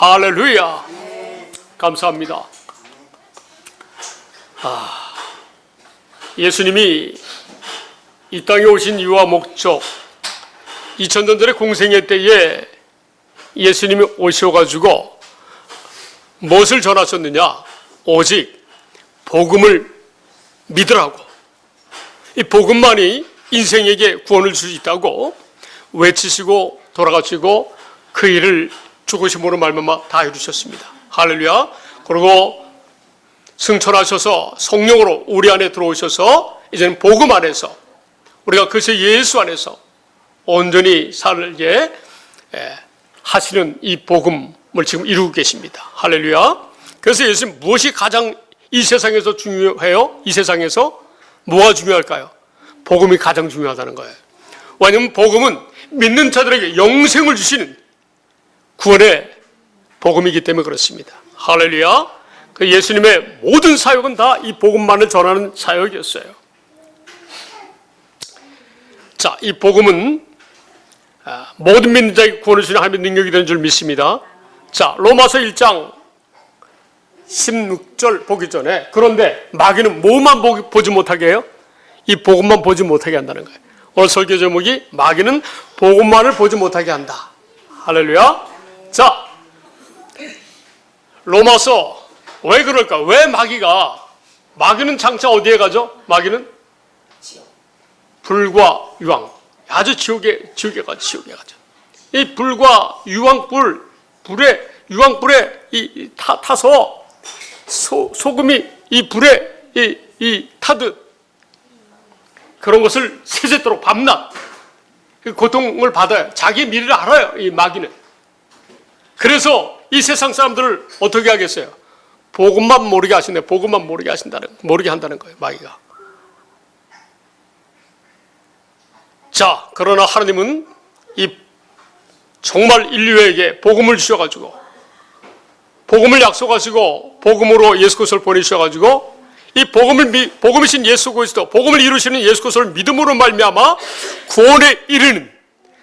할렐루야. 감사합니다. 예수님이 이 땅에 오신 이유와 목적, 2000년 전에 공생애 때에 예수님이 오셔가지고 무엇을 전하셨느냐? 오직 복음을 믿으라고. 이 복음만이 인생에게 구원을 줄 수 있다고 외치시고 돌아가시고 그 일을 죽으심으로 말미암아 다 이루셨습니다. 할렐루야. 그리고 승천하셔서 성령으로 우리 안에 들어오셔서 이제는 복음 안에서 우리가 그리스도 예수 안에서 온전히 살게 하시는 이 복음을 지금 이루고 계십니다. 할렐루야. 그래서 예수님 무엇이 가장 이 세상에서 중요해요? 이 세상에서 뭐가 중요할까요? 복음이 가장 중요하다는 거예요. 왜냐하면 복음은 믿는 자들에게 영생을 주시는 구원의 복음이기 때문에 그렇습니다. 할렐루야. 그 예수님의 모든 사역은 다 이 복음만을 전하는 사역이었어요. 자, 이 복음은 모든 믿는 자에게 구원을 주시는 하나님의 능력이 되는 줄 믿습니다. 자, 로마서 1장 16절 보기 전에, 그런데 마귀는 뭐만 보지 못하게 해요? 이 복음만 보지 못하게 한다는 거예요. 오늘 설교 제목이 마귀는 복음만을 보지 못하게 한다. 할렐루야. 자, 로마서 왜 그럴까? 왜 마귀는 장차 어디에 가죠? 마귀는 불과 유황, 아주 지옥에 가죠. 이 불과 유황불에 타서 소금이 이 불에 타듯 그런 것을 세세토록 밤낮 고통을 받아요. 자기 미래를 알아요, 이 마귀는. 그래서 이 세상 사람들을 어떻게 하겠어요? 복음만 모르게 하신다. 복음만 모르게 한다는 거예요, 마귀가. 자, 그러나 하나님은 이 정말 인류에게 복음을 주셔가지고, 복음을 약속하시고, 복음으로 예수 그리스도를 보내주셔가지고, 이 복음이신 예수 그리스도, 복음을 이루시는 예수 그리스도를 믿음으로 말미암아 구원에 이르는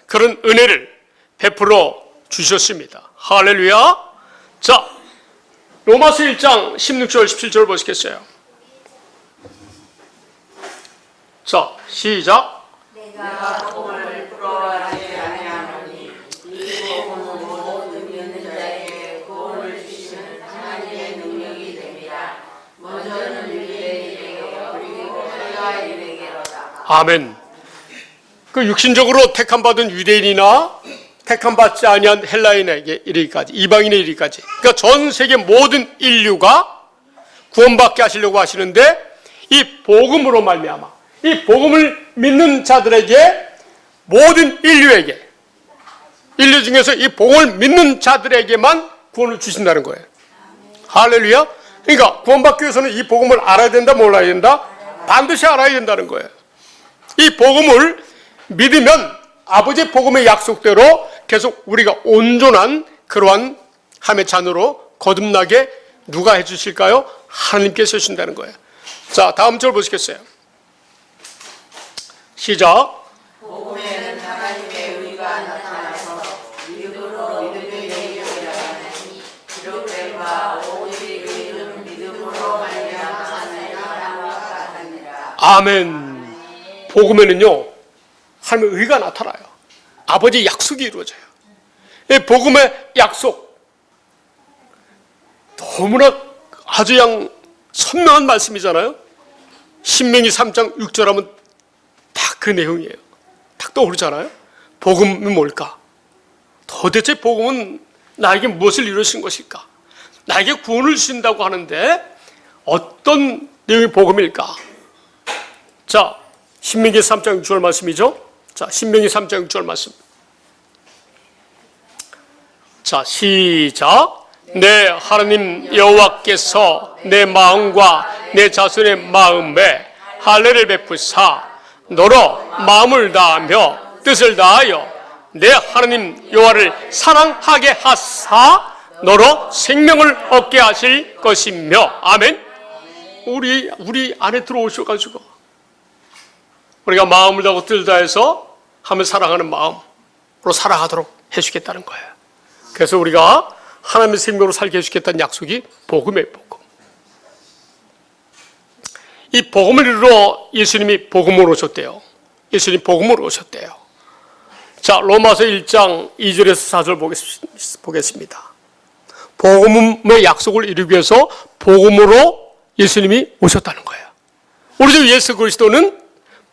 그런 은혜를 베풀어 주셨습니다. 할렐루야. 자, 로마서 1장 16절 17절 보시겠어요? 자, 시작. 내가 복음을 부러워하지 아니하노니 이 복음은 모든 믿는 자에게 구원을 주시는 하나님의 능력이 됩니다. 먼저는 유대인에게 그리고 헬라인에게로다. 아멘. 그 육신적으로 택함받은 유대인이나 택함받지 아니한 헬라인에게 이르기까지, 이방인에 이르기까지, 그러니까 전 세계 모든 인류가 구원받게 하시려고 하시는데, 이 복음으로 말미암아 이 복음을 믿는 자들에게, 모든 인류 중에서 이 복음을 믿는 자들에게만 구원을 주신다는 거예요. 할렐루야. 그러니까 구원받기 위해서는 이 복음을 알아야 된다, 몰라야 된다? 반드시 알아야 된다는 거예요. 이 복음을 믿으면 아버지의 복음의 약속대로 계속 우리가 온전한 그러한 함의 잔으로 거듭나게 누가 해주실까요? 하나님께서 해주신다는 거예요. 자, 다음 절 보시겠어요? 시작. 복음에는 하나님의 의가 나타나서 믿음으로 믿음의 능력이라 하니 기록된 바 오직 의는 믿음으로 말미암아 하느니라 같으니라. 아멘. 복음에는요, 하나님의 의가 나타나요. 아버지의 약속이 이루어져요. 이 복음의 약속, 너무나 아주 선명한 말씀이잖아요. 신명기 3장 6절 하면 딱 그 내용이에요. 딱 떠오르잖아요. 복음은 뭘까? 도대체 복음은 나에게 무엇을 이루신 것일까? 나에게 구원을 주신다고 하는데 어떤 내용이 복음일까? 자, 신명기 3장 6절 말씀이죠. 자, 신명기 3장 6절 말씀. 자, 시작. 내 하나님 여호와께서 내 마음과 내 자손의 마음에 할례를 베푸사 너로 마음을 다하며 뜻을 다하여 내 하나님 여호와를 사랑하게 하사 너로 생명을 얻게 하실 것이며. 아멘. 우리 안에 들어오셔가지고 우리가 마음을 다하고 뜻을 다해서 하면 사랑하는 마음으로 살아가도록 해주겠다는 거예요. 그래서 우리가 하나님의 생명으로 살게 해주겠다는 약속이 복음의 복음. 이 복음을 이루러 예수님이 복음으로 오셨대요. 예수님 복음으로 오셨대요. 자, 로마서 1장 2절에서 4절 보겠습니다. 복음의 약속을 이루기 위해서 복음으로 예수님이 오셨다는 거예요. 우리 주 예수 그리스도는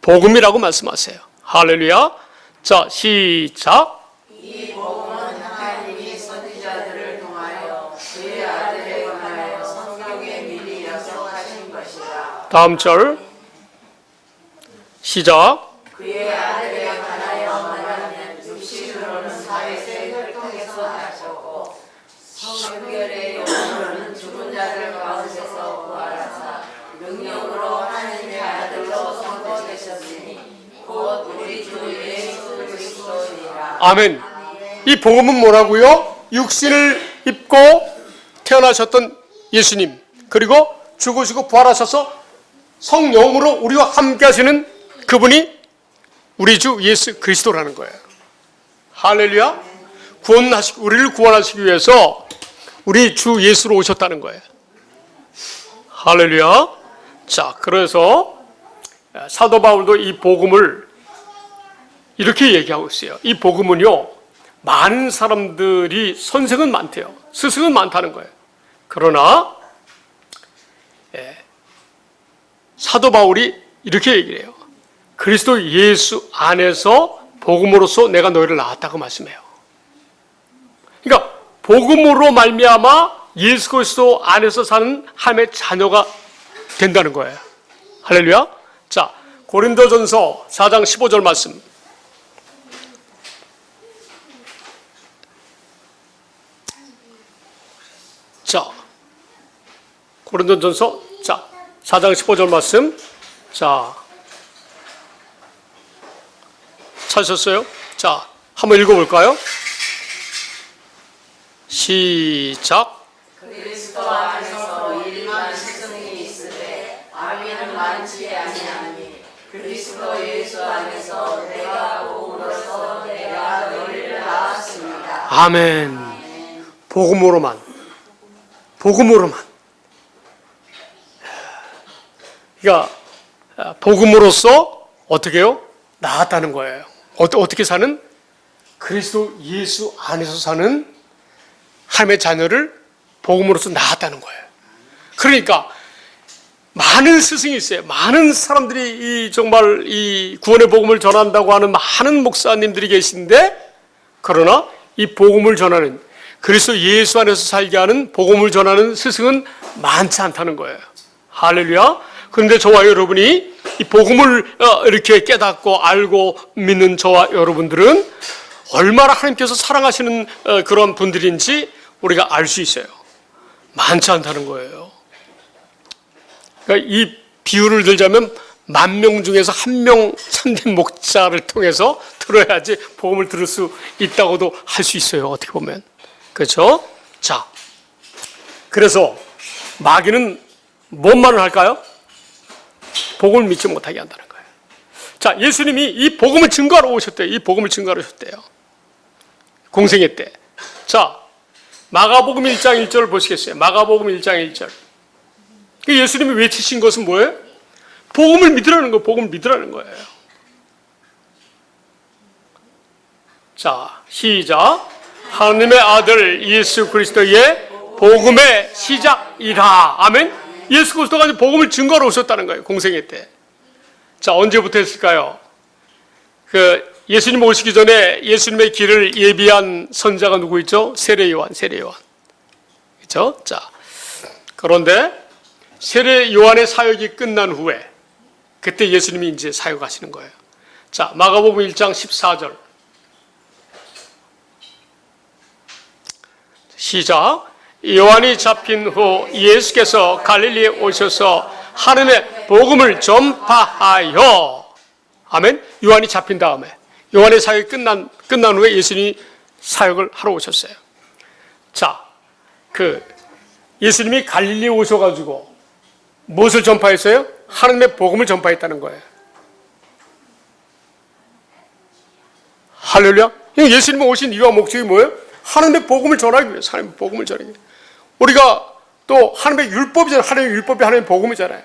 복음이라고 말씀하세요. 할렐루야. 자, 시작. 이 복음은 하나님이 선지자들을 통하여 그의 아들에 관하여 성경에 미리 약속하신 것이라. 다음 절. 시작. 그의 아들에 관하여 말하면 육신으로는 다윗의 혈통에서 나셨고 성결의 영으로는 죽은 자들 가운데서 부활하사 능력으로 하나님의 아들로 선포되셨으니 곧 우리 주 예수 그리스도시니라. 아멘. 이 복음은 뭐라고요? 육신을 입고 태어나셨던 예수님, 그리고 죽으시고 부활하셔서 성령으로 우리와 함께 하시는 그분이 우리 주 예수 그리스도라는 거예요. 할렐루야. 우리를 구원하시기 위해서 우리 주 예수로 오셨다는 거예요. 할렐루야. 자, 그래서 사도 바울도 이 복음을 이렇게 얘기하고 있어요. 이 복음은요, 많은 사람들이 선생은 많대요. 스승은 많다는 거예요. 그러나 사도 바울이 이렇게 얘기를 해요. 그리스도 예수 안에서 복음으로써 내가 너희를 낳았다고 말씀해요. 그러니까 복음으로 말미암아 예수 그리스도 안에서 사는 하나님의 자녀가 된다는 거예요. 할렐루야. 자, 고린도전서 4장 15절 말씀. 자, 고린도전서 4장 15절 말씀. 자, 찾으셨어요? 자, 한번 읽어볼까요? 시작. 그리스도 안에서 일만 스승이 있으되 아비는 많지 아니하니 그리스도 예수 안에서 내가 복음으로써 내가 너희를 낳았습니다. 아멘. 복음으로만. 그러니까 복음으로써 어떻게 해요? 낳았다는 거예요. 어떻게 사는? 그리스도 예수 안에서 사는 하나님의 자녀를 복음으로써 낳았다는 거예요. 그러니까 많은 스승이 있어요. 많은 사람들이 정말 이 구원의 복음을 전한다고 하는 많은 목사님들이 계신데, 그러나 이 복음을 전하는, 그리스도 예수 안에서 살게 하는 복음을 전하는 스승은 많지 않다는 거예요. 할렐루야. 그런데 저와 여러분이 이 복음을 이렇게 깨닫고 알고 믿는 저와 여러분들은 얼마나 하나님께서 사랑하시는 그런 분들인지 우리가 알 수 있어요. 많지 않다는 거예요. 그러니까 이 비유를 들자면 10,000명 중에서 1명 참된 목자를 통해서 들어야지 복음을 들을 수 있다고도 할 수 있어요. 어떻게 보면. 그렇죠? 자, 그래서 마귀는 뭔 말을 할까요? 복음을 믿지 못하게 한다는 거예요. 자, 예수님이 이 복음을 증거하러 오셨대요. 이 복음을 증거하러 오셨대요. 공생애 때. 자, 마가복음 1장 1절을 보시겠어요? 마가복음 1장 1절. 예수님이 외치신 것은 뭐예요? 복음을 믿으라는 거예요. 복음을 믿으라는 거예요. 자, 시작. 하나님의 아들 예수 그리스도의 복음의 시작이라. 아멘. 예수 그리스도가 이제 복음을 증거하러 오셨다는 거예요. 공생애 때. 자, 언제부터 했을까요? 예수님 오시기 전에 예수님의 길을 예비한 선자가 누구 있죠? 세례 요한. 그렇죠? 자, 그런데 세례 요한의 사역이 끝난 후에 그때 예수님이 이제 사역하시는 거예요. 자, 마가복음 1장 14절. 시작. 요한이 잡힌 후 예수께서 갈릴리에 오셔서 하나님의 복음을 전파하여. 아멘. 요한이 잡힌 다음에 요한의 사역이 끝난 후에 예수님이 사역을 하러 오셨어요. 자, 예수님이 갈릴리에 오셔가지고 무엇을 전파했어요? 하나님의 복음을 전파했다는 거예요. 할렐루야. 예수님이 오신 이유와 목적이 뭐예요? 하나님의 복음을 전하기 위해서, 하나님의 복음을 전하기 위해서. 우리가 또 하나님의 율법이잖아요. 하나님의 율법이 하나님의 복음이잖아요.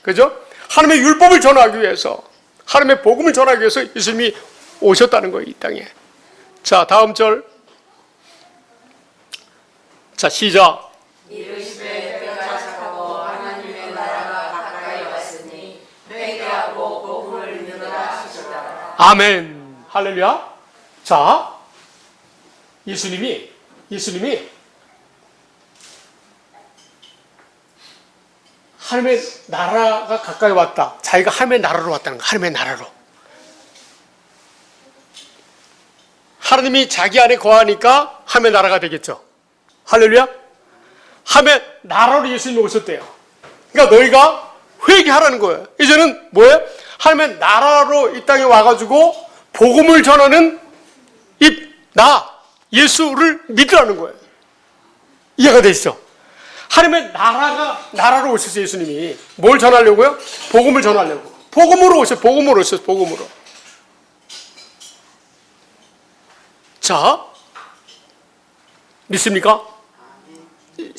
그죠? 하나님의 율법을 전하기 위해서, 하나님의 복음을 전하기 위해서 예수님이 오셨다는 거예요, 이 땅에. 자, 다음 절. 자, 시작. 이르시되 때가 착하고 하나님의 나라가 가까이 왔으니 회개하고 복음을 믿으라 하시더라. 아멘. 할렐루야. 자, 예수님이 하나님의 나라가 가까이 왔다. 자기가 하나님의 나라로 왔다는 거야. 하나님의 나라로. 하나님이 자기 안에 거하니까 하나님의 나라가 되겠죠. 할렐루야. 하나님의 나라로 예수님이 오셨대요. 그러니까 너희가 회개하라는 거예요. 이제는 뭐예요? 하나님의 나라로 이 땅에 와가지고 복음을 전하는 예수를 믿으라는 거예요. 이해가 되시죠? 하나님의 나라로 오셨어요, 예수님이. 뭘 전하려고요? 복음을 전하려고. 복음으로 오셨어요, 복음으로. 자, 믿습니까?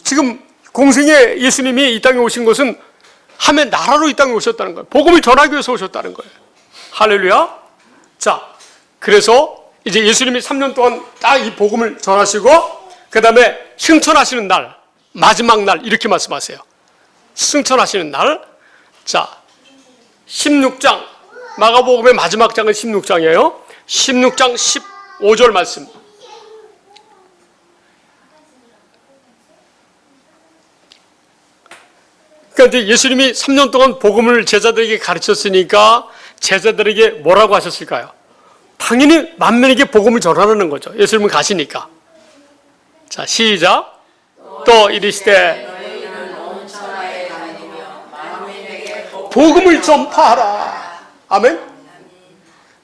지금 공생에 예수님이 이 땅에 오신 것은 하나님의 나라로 이 땅에 오셨다는 거예요. 복음을 전하기 위해서 오셨다는 거예요. 할렐루야. 자, 그래서 이제 예수님이 3년 동안 딱 이 복음을 전하시고 그 다음에 승천하시는 날, 마지막 날 이렇게 말씀하세요. 승천하시는 날. 자, 16장, 마가복음의 마지막 장은 16장이에요. 16장 15절 말씀. 그러니까 이제 예수님이 3년 동안 복음을 제자들에게 가르쳤으니까 제자들에게 뭐라고 하셨을까요? 당연히 만민에게 복음을 전하라는 거죠. 예수님은 가시니까. 자, 시작. 또 이르시되 너희는 온 천하에 다니며 만민에게 복음을 전파하라. 아멘.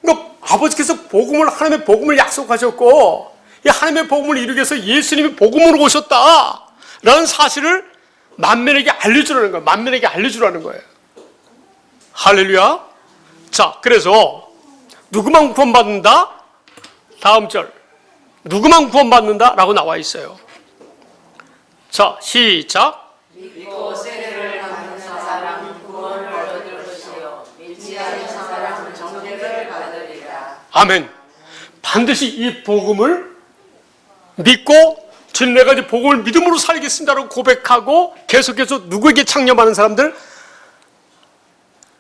그러니까 아버지께서 하나님의 복음을 약속하셨고 이 하나님의 복음을 이루기 위해서 예수님이 복음으로 오셨다라는 사실을 만민에게 알려주라는 거예요. 만민에게 알려주라는 거예요. 할렐루야. 자, 그래서 누구만 구원받는다? 다음 절. 누구만 구원받는다? 라고 나와 있어요. 자, 시작. 믿고 세례를 받는 사람은 구원을 얻을 것이요 믿지 않는 사람은 정죄를 받으리라. 아멘. 반드시 이 복음을 믿고 주님 내가 이제 복음을 믿음으로 살겠습니다라고 고백하고 계속해서 누구에게 창념하는 사람들?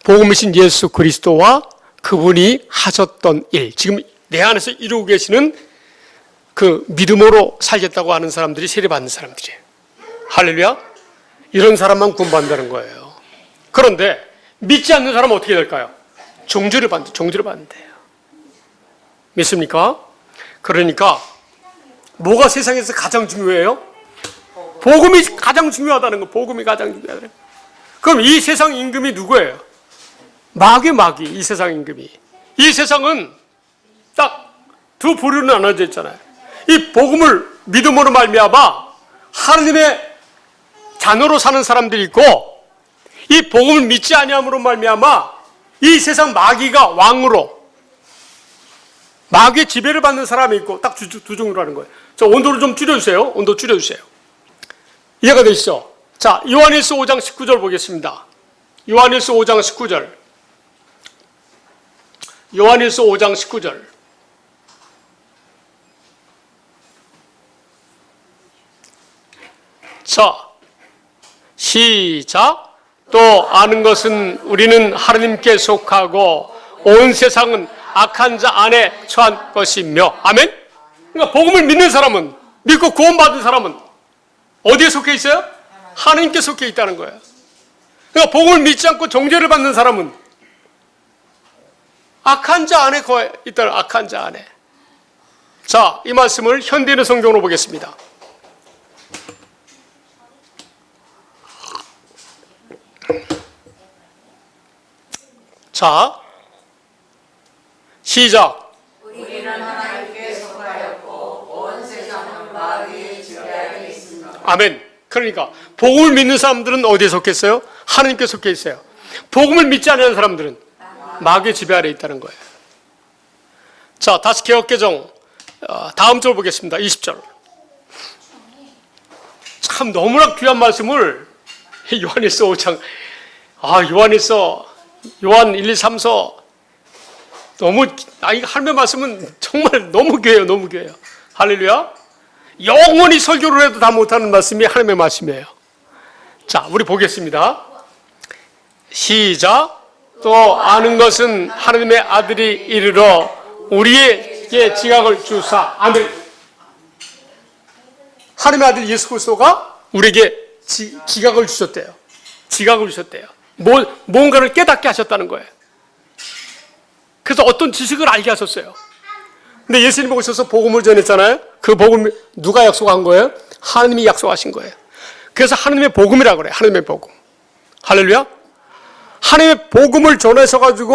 복음이신 예수 그리스도와 그분이 하셨던 일, 지금 내 안에서 이루고 계시는 그 믿음으로 살겠다고 하는 사람들이 세례받는 사람들이에요. 할렐루야. 이런 사람만 구원받는다는 거예요. 그런데 믿지 않는 사람은 어떻게 될까요? 정죄를 받는대요. 믿습니까? 그러니까 뭐가 세상에서 가장 중요해요? 복음이 가장 중요하다는 거. 복음이 가장 중요하다는 거. 그럼 이 세상 임금이 누구예요? 마귀. 이 세상 임금이. 이 세상은 딱 두 부류로 나눠져 있잖아요. 이 복음을 믿음으로 말미암아 하나님의 자녀로 사는 사람들이 있고, 이 복음을 믿지 아니함으로 말미암아 이 세상 마귀가 왕으로 마귀의 지배를 받는 사람이 있고, 딱 두 종류로 하는 거예요. 자, 온도를 좀 줄여주세요. 온도 줄여주세요. 이해가 되시죠? 자, 요한일서 5장 19절 보겠습니다. 요한일서 5장 19절. 요한일서 5장 19절. 자, 시작. 또 아는 것은 우리는 하나님께 속하고 온 세상은 악한 자 안에 처한 것이며. 아멘. 그러니까 복음을 믿는 사람은, 믿고 구원받은 사람은 어디에 속해 있어요? 하나님께 속해 있다는 거예요. 그러니까 복음을 믿지 않고 정죄를 받는 사람은 악한 자 안에 거해 있다는, 악한 자 안에. 자, 이 말씀을 현대인의 성경으로 보겠습니다. 자, 시작. 우리는 하나님께 속하였고 온 세상은 마귀의 지배 아래 있습니다. 아멘. 그러니까 복음을 믿는 사람들은 어디에 속했어요? 하나님께 속해 있어요. 복음을 믿지 않는 사람들은 마귀의 지배 아래 있다는 거예요. 자, 다시 개역개정 다음 절 보겠습니다. 20절. 참 너무나 귀한 말씀을 요한일서 5장, 요한 1, 2, 3서 너무, 이 하나님의 말씀은 정말 너무 귀해요. 너무 귀해요. 할렐루야. 영원히 설교를 해도 다 못하는 말씀이 하나님의 말씀이에요. 자, 우리 보겠습니다. 시작. 또 아는 것은 하나님의 아들이 이르러 우리에게 지각을 주사. 아멘. 하나님의 아들 예수 그리스도가 우리에게 지각을 주셨대요. 지각을 주셨대요. 뭔가를 깨닫게 하셨다는 거예요. 그래서 어떤 지식을 알게 하셨어요. 근데 예수님이 오셔서 복음을 전했잖아요. 그 복음 누가 약속한 거예요? 하나님이 약속하신 거예요. 그래서 하나님의 복음이라고 그래요. 하나님의 복음. 할렐루야. 하나님의 복음을 전하셔가지고,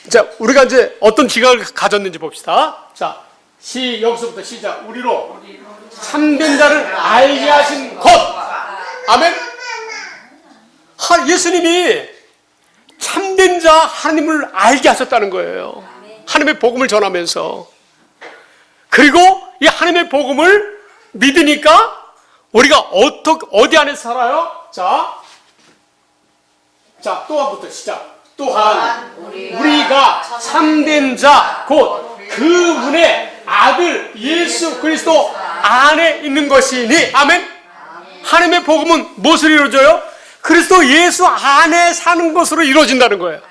자, 우리가 이제 어떤 지각을 가졌는지 봅시다. 자, 여기서부터 시작. 우리로 참된 자를 알게 하신 것. 아멘. 예수님이 참된 자 하나님을 알게 하셨다는 거예요. 하나님의 복음을 전하면서. 그리고 이 하나님의 복음을 믿으니까 우리가 어디 안에 살아요? 자, 또 한부터 시작. 또한 우리가 참된 자, 곧 그분의 아들 예수 그리스도 안에 있는 것이니. 아멘. 하나님의 복음은 무엇을 이루어져요? 그리스도 예수 안에 사는 것으로 이루어진다는 거예요.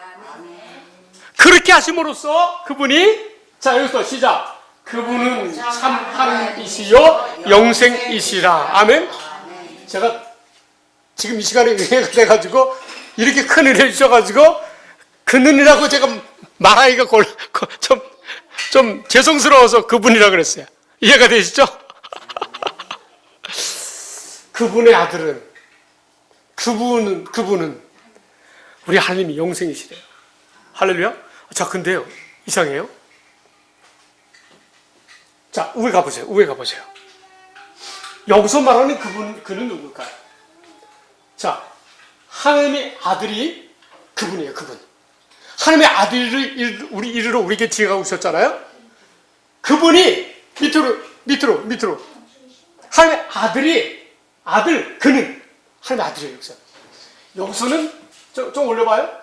그렇게 하심으로써 그분이, 자, 여기서 시작. 그분은 참 하나님이시요 영생이시라. 아멘. 제가 지금 이 시간에 은혜가 돼가지고 이렇게 큰 은혜를 주셔가지고 그분이라고 제가 말하기가 좀 죄송스러워서 그분이라고 그랬어요. 이해가 되시죠? 그분의 아들은, 그분은 우리 하나님이 영생이시래요. 할렐루야. 자, 근데요, 이상해요. 자, 우에 가보세요. 여기서 말하는 그는 누굴까요? 자, 하나님의 아들이 그분이에요. 그분. 하나님의 아들을 이르러 우리에게 지어가고 있었잖아요. 그분이 밑으로. 하나님의 그는 하나님의 아들이에요. 여기서는 좀 올려봐요.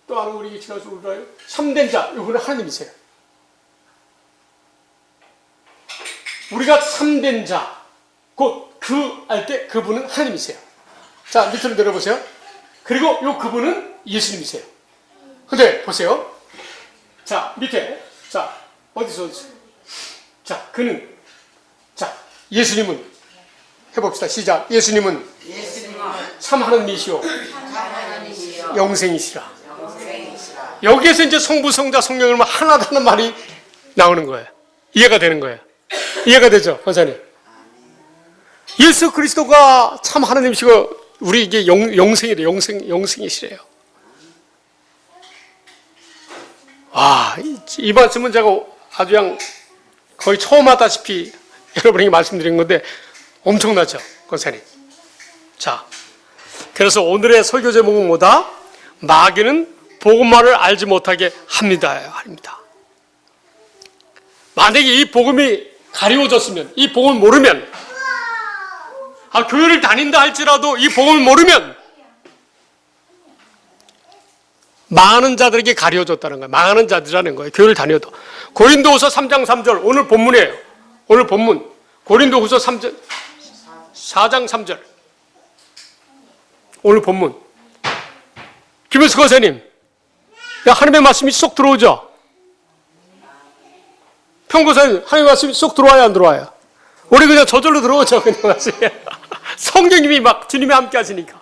또 아는 우리에게 지어가서 올라요. 참된 자, 이분은 하나님이세요. 우리가 참된 자, 곧 알 때 그분은 하나님이세요. 자, 밑으로 내려보세요. 그리고 요 그분은 예수님이세요. 근데 보세요. 자, 밑에. 자, 어디서. 자, 예수님은. 해봅시다. 시작. 예수님은 참 하나님이시오. 영생이시라. 여기에서 이제 성부, 성자, 성령을 하나다는 말이 나오는 거예요. 이해가 되는 거예요. 이해가 되죠, 권사님? 예수 그리스도가 참 하나님이시고 우리에게 영생이래요. 영생이시래요. 와, 이 말씀은 제가 아주 그냥 거의 처음 하다시피 여러분에게 말씀드린 건데 엄청나죠, 권사님? 자, 그래서 오늘의 설교 제목은 뭐다? 마귀는 복음만을 알지 못하게 합니다. 만약에 이 복음이 가리워졌으면, 이 복음을 모르면, 교회를 다닌다 할지라도 이 복음을 모르면 망하는 자들에게 가려졌다는 거예요. 망하는 자들이라는 거예요. 교회를 다녀도. 고린도후서 3장 3절 오늘 본문이에요. 오늘 본문 고린도후서 4장 3절 오늘 본문. 김일수 권사님, 하나님의 말씀이 쏙 들어오죠? 평고사님, 하나님의 말씀이 쏙 들어와요, 안 들어와요? 우리 그냥 저절로 들어오죠, 그냥 말씀이. 성령님이 막 주님이 함께 하시니까.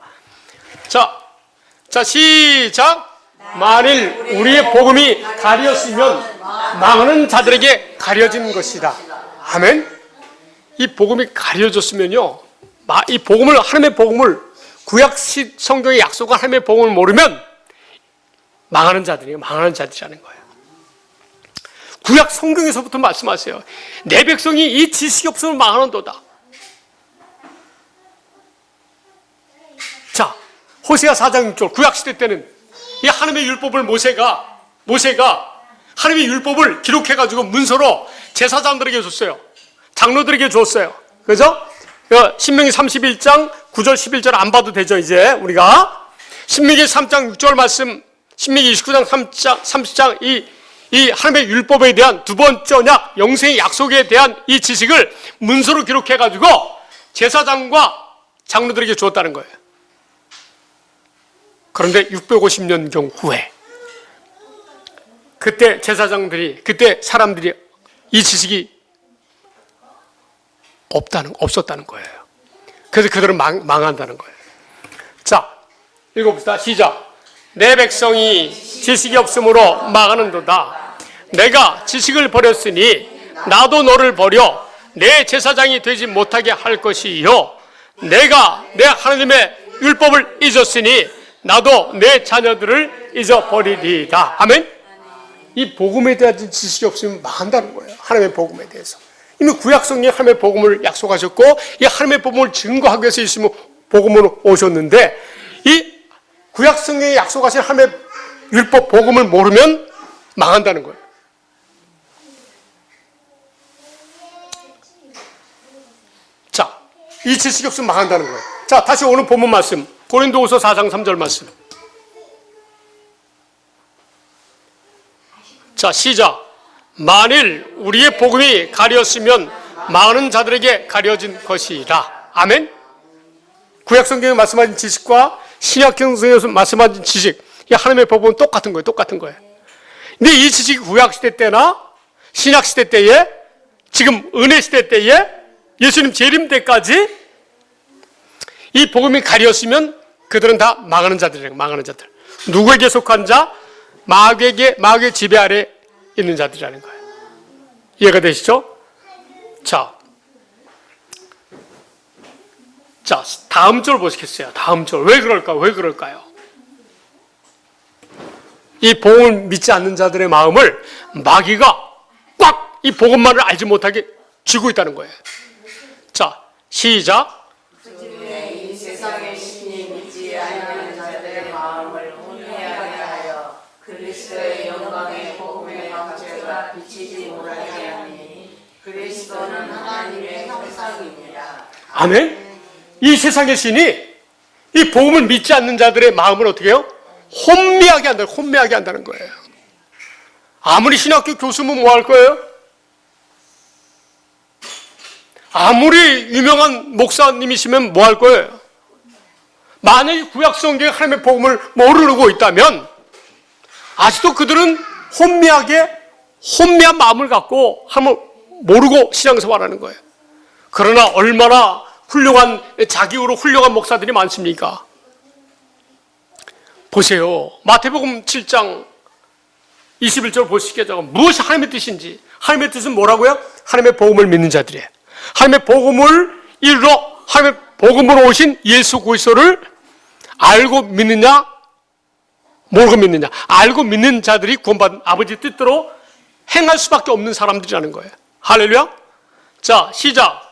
자, 시작. 만일 우리의 복음이 가렸으면 망하는 자들에게 가려진 것이다. 아멘. 이 복음이 가려졌으면요, 이 복음을, 하나님의 복음을, 구약 성경에 약속한 하나님의 복음을 모르면 망하는 자들이라는 거예요. 구약 성경에서부터 말씀하세요. 내 백성이 이 지식이 없으면 망하는도다. 자, 호세아 4장 6절 구약 시대 때는 이 하나님의 율법을 모세가 하나님의 율법을 기록해가지고 문서로 제사장들에게 줬어요. 장로들에게 줬어요. 그죠? 신명기 31장 9절 11절 안 봐도 되죠. 이제 우리가 신명기 3장 6절 말씀, 신명기 29장 30장 이 하나님의 율법에 대한 두 번째 언약, 영생의 약속에 대한 이 지식을 문서로 기록해가지고 제사장과 장로들에게 주었다는 거예요. 그런데 650년경 후에 그때 제사장들이, 그때 사람들이 이 지식이 없었다는 거예요. 그래서 그들은 망한다는 거예요. 자, 읽어봅시다. 시작. 내 백성이 지식이 없으므로 망하는도다. 내가 지식을 버렸으니 나도 너를 버려 내 제사장이 되지 못하게 할 것이요. 내가 내 하나님의 율법을 잊었으니 나도 내 자녀들을 잊어버리리이다. 아멘. 이 복음에 대한 지식이 없으면 망한다는 거예요. 하나님의 복음에 대해서. 이미 구약성경에 하나님의 복음을 약속하셨고 이 하나님의 복음을 증거하기 위해서 있으면 복음으로 오셨는데 이 구약성경에 약속하신 하나님의 율법 복음을 모르면 망한다는 거예요. 자, 이 지식이 없으면 망한다는 거예요. 자, 다시 오늘 본문 말씀 고린도후서 4장 3절 말씀. 자, 시작. 만일 우리의 복음이 가렸으면 많은 자들에게 가려진 것이라. 아멘. 구약성경에 말씀하신 지식과 신약성경에서 말씀하신 지식, 이 하나님의 복음은 똑같은 거예요. 똑같은 거예요. 근데 이 지식이 구약시대 때나 신약시대 때에, 지금 은혜시대 때에, 예수님 재림 때까지 이 복음이 가렸으면 그들은 다 망하는 자들이에요. 망하는 자들. 누구에게 속한 자? 마귀의 지배 아래 있는 자들이라는 거예요. 이해가 되시죠? 자, 다음 절 보시겠어요? 다음 절. 왜 그럴까요? 이 복음을 믿지 않는 자들의 마음을 마귀가 꽉 이 복음만을 알지 못하게 쥐고 있다는 거예요. 자, 시작. 이 세상의 신이 믿지 않는 자들의 마음을 혼미하게 하여 그리스도의 영광의 복음의 박제가 비치지 못하게 하니 그리스도는 하나님의 형상입니다. 아멘. 이 세상의 신이 이 복음을 믿지 않는 자들의 마음을 어떻게 해요? 혼미하게 한다는 거예요. 아무리 신학교 교수면 뭐 할 거예요? 아무리 유명한 목사님이시면 뭐 할 거예요? 만약에 구약성경의 하나님의 복음을 모르고 있다면 아직도 그들은 혼미한 마음을 갖고 하나님을 모르고 신앙생활하는 거예요. 그러나 얼마나 자기로 훌륭한 목사들이 많습니까? 보세요. 마태복음 7장 21절 보시겠죠. 무엇이 하나님의 뜻인지. 하나님의 뜻은 뭐라고요? 하나님의 복음을 믿는 자들이에요. 하나님의 복음을 이루러 하나님의 복음으로 오신 예수 그리스도를 알고 믿느냐, 모르고 믿느냐. 알고 믿는 자들이 구원받은 아버지 뜻대로 행할 수밖에 없는 사람들이라는 거예요. 할렐루야. 자, 시작.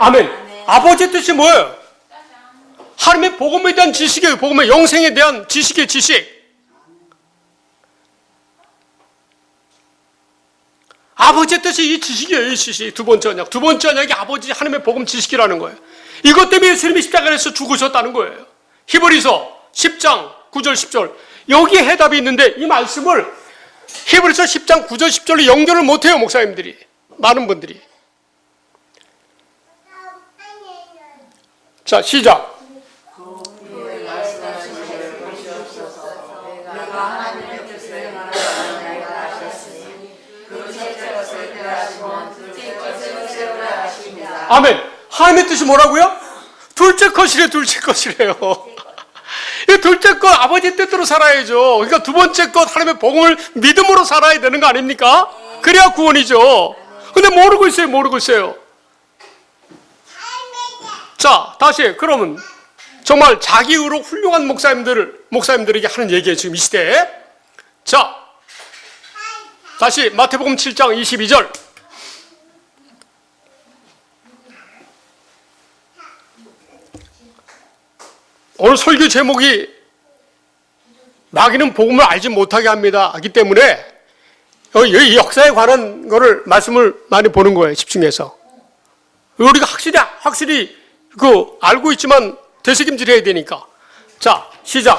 아멘. 아버지의 뜻이 뭐예요? 하나님의 복음에 대한 지식이에요. 복음의 영생에 대한 지식의 지식. 아버지의 뜻이 이 지식이에요. 이 지식. 두 번째 언약. 두 번째 언약이 아버지 하나님의 복음 지식이라는 거예요. 이것 때문에 예수님이 십자가에서 죽으셨다는 거예요. 히브리서 10장 9절 10절. 여기에 해답이 있는데 이 말씀을 히브리서 10장 9절 10절로 연결을 못해요. 목사님들이. 많은 분들이. 자, 시작. 아멘. 하나님의 뜻이 뭐라고요? 둘째 것이래요. 이 둘째 것 아버지 뜻대로 살아야죠. 그러니까 두 번째 것 하나님의 복음을 믿음으로 살아야 되는 거 아닙니까? 그래야 구원이죠. 근데 모르고 있어요. 자, 다시 그러면 정말 자기의로 훌륭한 목사님들에게 하는 얘기예요. 지금 이 시대에. 자, 다시 마태복음 7장 22절. 오늘 설교 제목이 마귀는 복음을 알지 못하게 합니다 하기 때문에 이 역사에 관한 거를 말씀을 많이 보는 거예요. 집중해서 우리가 확실히 알고 있지만 되새김질해야 되니까. 자, 시작.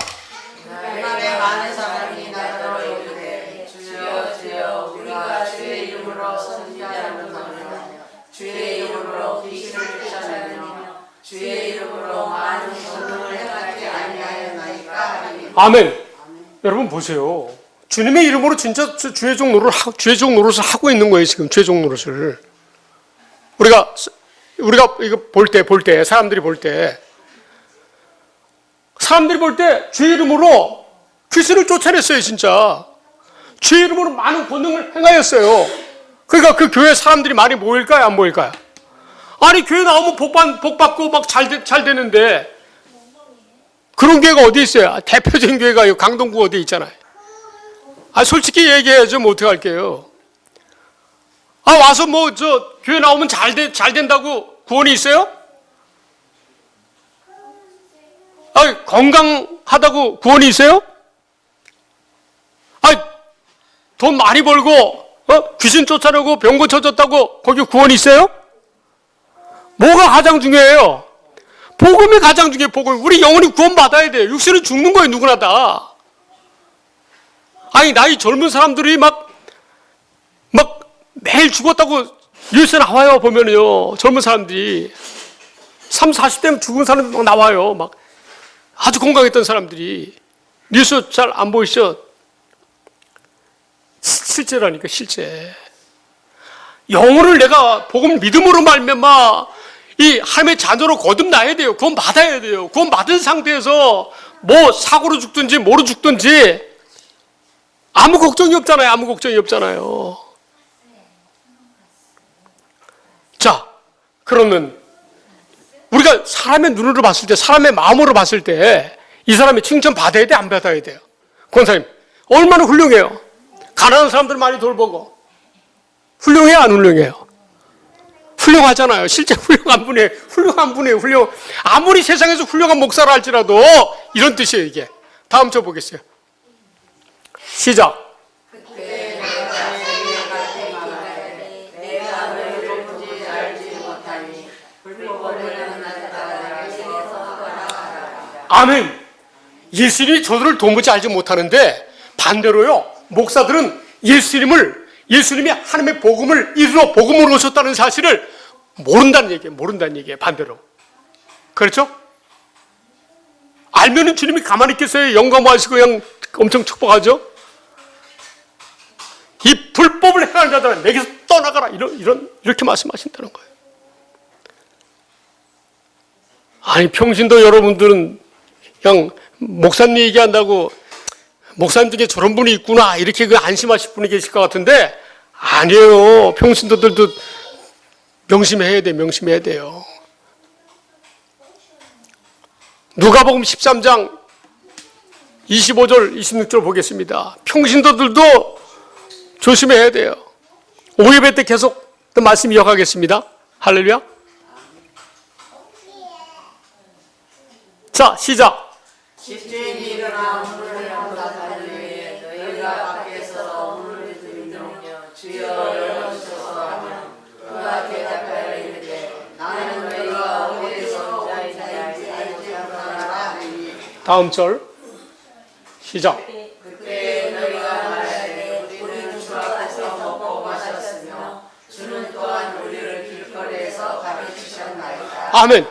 날에 많은 사람이 나더러 이르되 주여 주여 우리가 주의 이름으로 선지자를 전하며 주의 이름으로 귀신을 쫓아내며 주의 이름으로 많은 권능을 행하지 아니하였나이까 하리니. 아멘. 여러분 보세요. 주님의 이름으로 진짜 주의종 노릇을 하고 있는 거예요. 지금 주의종 노릇을 우리가 이거 볼 때 사람들이 볼 때 주의 이름으로 귀신을 쫓아냈어요. 진짜 주의 이름으로 많은 권능을 행하였어요. 그러니까 그 교회 사람들이 많이 모일까요? 안 모일까요? 아니 교회 나오면 복 받고 막 잘 되는데 그런 교회가 어디 있어요? 대표적인 교회가 강동구 어디 있잖아요. 솔직히 얘기해야죠. 뭐 어떻게 할게요? 와서 교회 나오면 잘 된다고 구원이 있어요? 건강하다고 구원이 있어요? 돈 많이 벌고, 귀신 쫓아내고 병 고쳐졌다고 거기 구원이 있어요? 뭐가 가장 중요해요? 복음이 가장 중요해요. 복음. 우리 영혼이 구원받아야 돼요. 육신은 죽는 거예요. 누구나 다. 나이 젊은 사람들이 막 매일 죽었다고 뉴스에 나와요. 보면은요. 젊은 사람들이 30, 40대면 죽은 사람이 막 나와요. 막 아주 건강했던 사람들이. 뉴스 잘 안 보이시죠? 실제라니까, 실제. 영혼을 내가 복음 믿음으로 말미암아 이 하나님의 자녀로 거듭나야 돼요. 구원 받아야 돼요. 구원 받은 상태에서 뭐 사고로 죽든지 뭐로 죽든지 아무 걱정이 없잖아요. 아무 걱정이 없잖아요. 자, 그러면 우리가 사람의 눈으로 봤을 때, 사람의 마음으로 봤을 때 이 사람이 칭찬 받아야 돼, 안 받아야 돼요? 권사님, 얼마나 훌륭해요? 가난한 사람들 많이 돌보고. 훌륭해요, 안 훌륭해요? 훌륭하잖아요. 실제 훌륭한 분이에요. 아무리 세상에서 훌륭한 목사라 할지라도 이런 뜻이에요, 이게. 다음 저 보겠어요. 시작. 그때 내가 내게 말하되 내가 너희를 누군지 알지 못하니 불법을 나타나라 내게서 떠나가라. 아멘. 예수님이 저들을 도무지 알지 못하는데 반대로요. 목사들은 예수님이 하나님의 복음을 이루어 복음으로 오셨다는 사실을 모른다는 얘기예요. 반대로. 그렇죠? 알면은 주님이 가만히 있겠어요? 영감하시고 그냥 엄청 축복하죠? 이 불법을 행하는 자들은 내게서 떠나가라. 이렇게 말씀하신다는 거예요. 평신도 여러분들은 그냥 목사님 얘기한다고 목사님 중에 저런 분이 있구나 이렇게 안심하실 분이 계실 것 같은데 아니에요. 평신도들도 명심해야 돼요. 누가복음 13장 25절 26절 보겠습니다. 평신도들도 조심해야 돼요. 5예배 때 계속 또 말씀 이어가겠습니다. 할렐루야. 자, 시작. 집주인이 일어나 문을 연답하기 위해 너희가 밖에서 문을 두드리며 주여 열어주소서 하면 그가 대답하여 이르되 나는 너희가 어디에서 온 자인지 알지 못하노라 하니. 다음 절 시작. 그때 너희가 말하되 우리는 주 앞에서 먹고 마셨으며 주는 또한 우리를 길거리에서 가르치셨나이다. 아멘.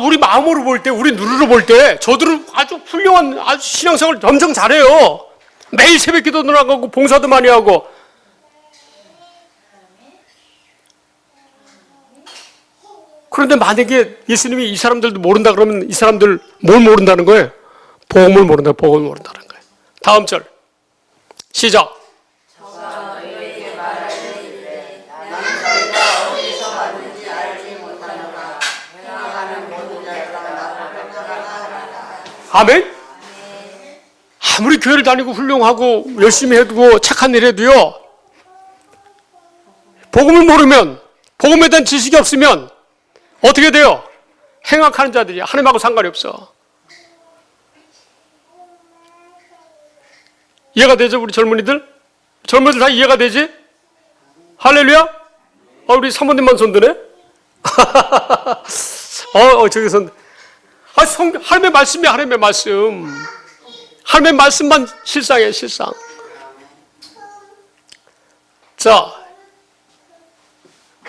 우리 마음으로 볼 때, 우리 눈으로 볼 때, 저들은 아주 훌륭한, 아주 신앙생활 엄청 잘해요. 매일 새벽 기도 나가고, 봉사도 많이 하고. 그런데 만약에 예수님이 이 사람들도 모른다 그러면 이 사람들 뭘 모른다는 거예요? 복음을 모른다는 거예요. 다음 절. 시작. 아멘? 아무리 교회를 다니고 훌륭하고 열심히 해두고 착한 일 해도요, 복음을 모르면, 복음에 대한 지식이 없으면 어떻게 돼요? 행악하는 자들이 하나님하고 상관이 없어. 이해가 되죠? 우리 젊은이들? 젊은이들 다 이해가 되지? 할렐루야? 우리 사모님만 손드네? 저기 손. 하나님의 말씀이야, 하나님의 말씀. 하나님의 말씀만 실상이에요, 실상. 자,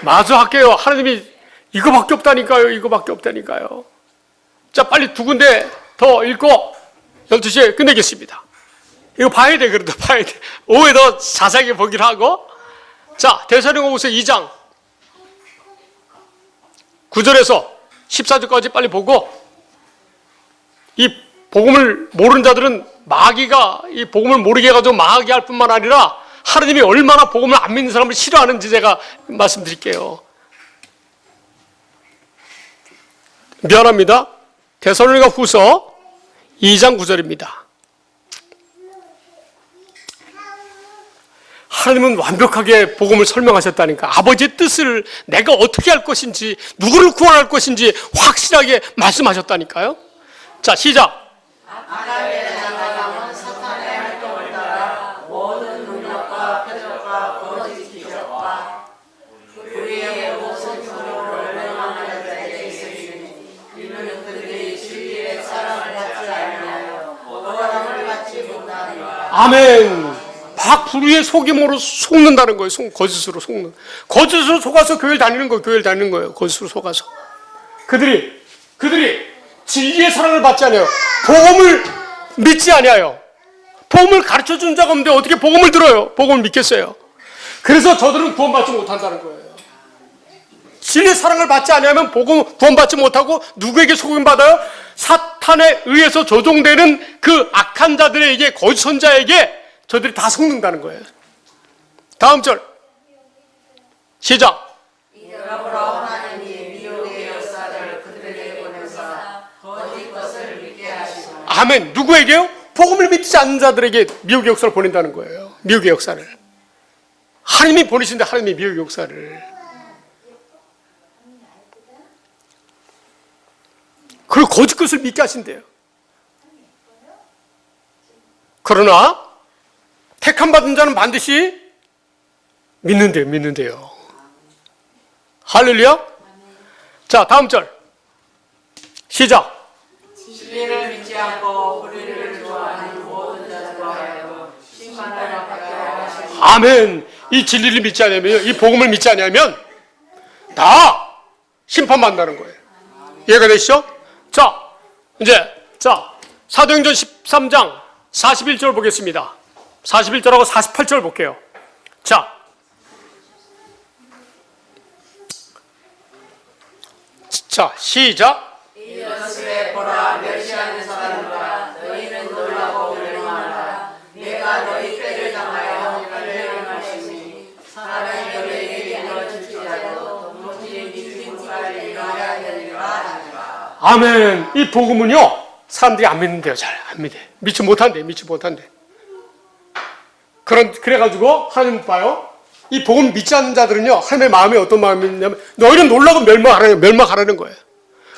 마저 할게요. 하나님이 이거밖에 없다니까요, 이거밖에 없다니까요. 자, 빨리 두 군데 더 읽고 12시에 끝내겠습니다. 이거 봐야 돼, 그래도 봐야 돼. 오후에 더 자세하게 보기로 하고. 자, 데살로니가후서 2장 9절에서 14절까지 빨리 보고, 이 복음을 모르는 자들은 마귀가 이 복음을 모르게 해가지고 망하게 할 뿐만 아니라 하나님이 얼마나 복음을 안 믿는 사람을 싫어하는지 제가 말씀드릴게요. 미안합니다. 데살로니가후서 2장 9절입니다. 하나님은 완벽하게 복음을 설명하셨다니까. 아버지의 뜻을 내가 어떻게 할 것인지, 누구를 구원할 것인지 확실하게 말씀하셨다니까요. 자, 시작. 아가베 나가는 사탄의 활동을 따라 모든 능력과 표적과 거짓 기적과 우리의 모든 소용을 명하는 자에게 있으니 이는 그들이 진리의 사랑을 받지 아니하여 사랑을 받지 못하니라. 아멘. 막 불의의 속임으로 속는다는 거예요. 거짓으로 속는. 거짓으로 속아서 교회를 다니는 거예요. 교회를 다니는 거예요. 거짓으로 속아서. 그들이 진리의 사랑을 받지 않아요. 복음을 믿지 않아요. 복음을 가르쳐준 자가 없는데 어떻게 복음을 들어요? 복음을 믿겠어요. 그래서 저들은 구원받지 못한다는 거예요. 진리의 사랑을 받지 않으면 복음 구원받지 못하고 누구에게 속임받아요? 사탄에 의해서 조종되는 그 악한 자들에게, 거짓 선자에게 저들이 다 속는다는 거예요. 다음 절 시작. 이러므로 하나님이 미혹의 역사를 그들에게 보내사 거짓 것을 믿게 하시고. 아멘. 누구에게요? 복음을 믿지 않는 자들에게 미혹의 역사를 보낸다는 거예요. 미혹의 역사를. 하나님이 보내신데 하나님이 미혹의 역사를. 그리고 거짓 것을 믿게 하신대요. 그러나 택함 받은 자는 반드시 믿는데요. 할렐루야. 자, 다음 절 시작. 진리를 믿지 않고 불의를 좋아하는 모든 자들과 하여 심판을 받게 하시고. 아멘. 이 진리를 믿지 않으면, 이 복음을 믿지 않으면 다 심판받는다는 거예요. 이해가 되시죠? 자, 이제 사도행전 13장 41절 보겠습니다. 41절하고 48절 볼게요. 자, 시작. 이것을 보라, 멸시하는 사람들아, 너희는 놀라고 멸망하라. 내가 너희 뼈를 당하여 멸망할 것이니 사람이 너희에게 이르질지라도 도무지 믿지 못할 일어나야 되리라 하니라. 아멘. 이 복음은요, 사람들이 안 믿는데요. 잘 안 믿어요. 믿지 못한대. 그래가지고 하나님 봐요. 이 복음 믿지 않는 자들은요, 하나님의 마음이 어떤 마음이 있냐면 너희는 놀라고 멸망하라는 거예요.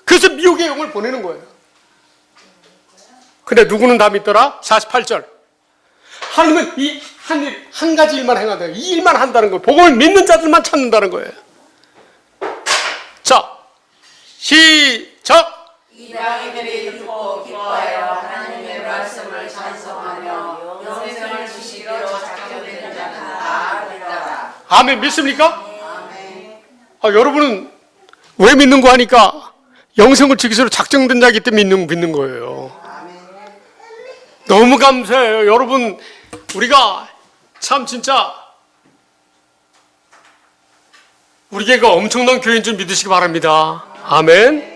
그래서 미혹의 영을 보내는 거예요. 근데 누구는 다 믿더라? 48절. 하나님은 이 한 가지 일만 행한다. 이 일만 한다는 거예요. 복음을 믿는 자들만 찾는다는 거예요. 자, 시작. 이방인들이 듣고 기뻐하여 하나님의 말씀을 찬송하며 영생을 지시기로 작정된 자는 다 믿더라. 아멘. 믿습니까? 아멘. 여러분은 왜 믿는 거 하니까 영생을 지키기로 작정된 자이기 때문에 믿는 거예요. 너무 감사해요. 여러분, 우리가 참 진짜 우리 교회가 엄청난 교회인 줄 믿으시기 바랍니다. 아멘.